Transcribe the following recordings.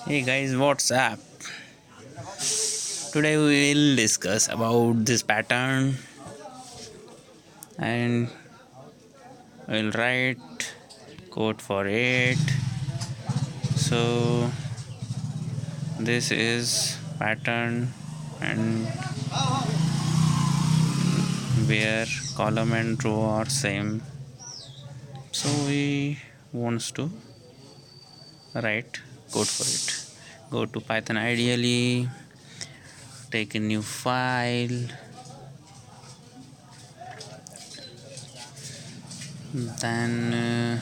Hey guys, what's up? Today we will discuss about this pattern and we'll write code for it. So this is pattern and where column and row are same. So we wants to write code for it. Go to Python ideally, take a new file, then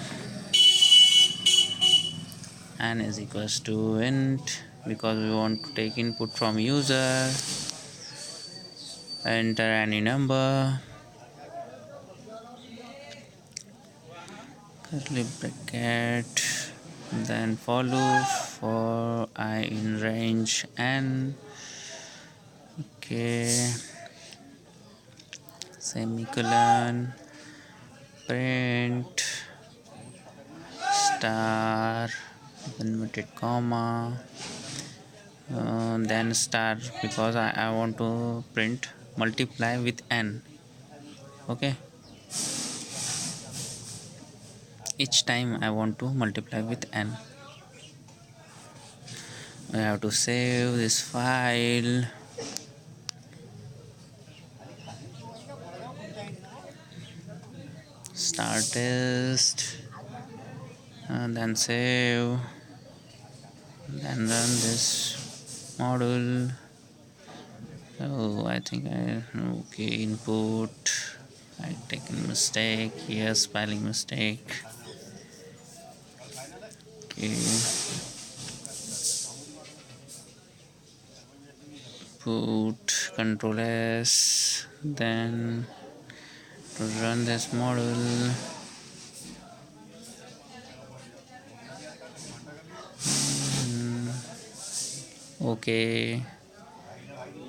n is equals to int because we want to take input from user. Enter any number, curly bracket, then follow for I in range n. Okay, semicolon, print star, inverted comma, then star because I want to print multiply with n. Okay, each time I want to multiply with n. I have to save this file. Start test and then save, then run this module. Oh, I think okay, input, I taken mistake, yes, spelling mistake. Okay, put control S, then to run this module. Okay,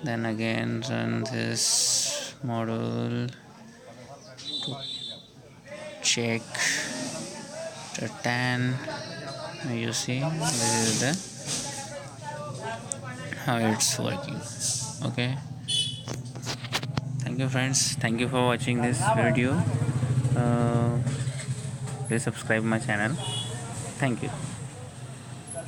then again run this module to check the 10. You see this is the how it's working. Okay, thank you friends, thank you for watching this video. uh, Please subscribe my channel. Thank you.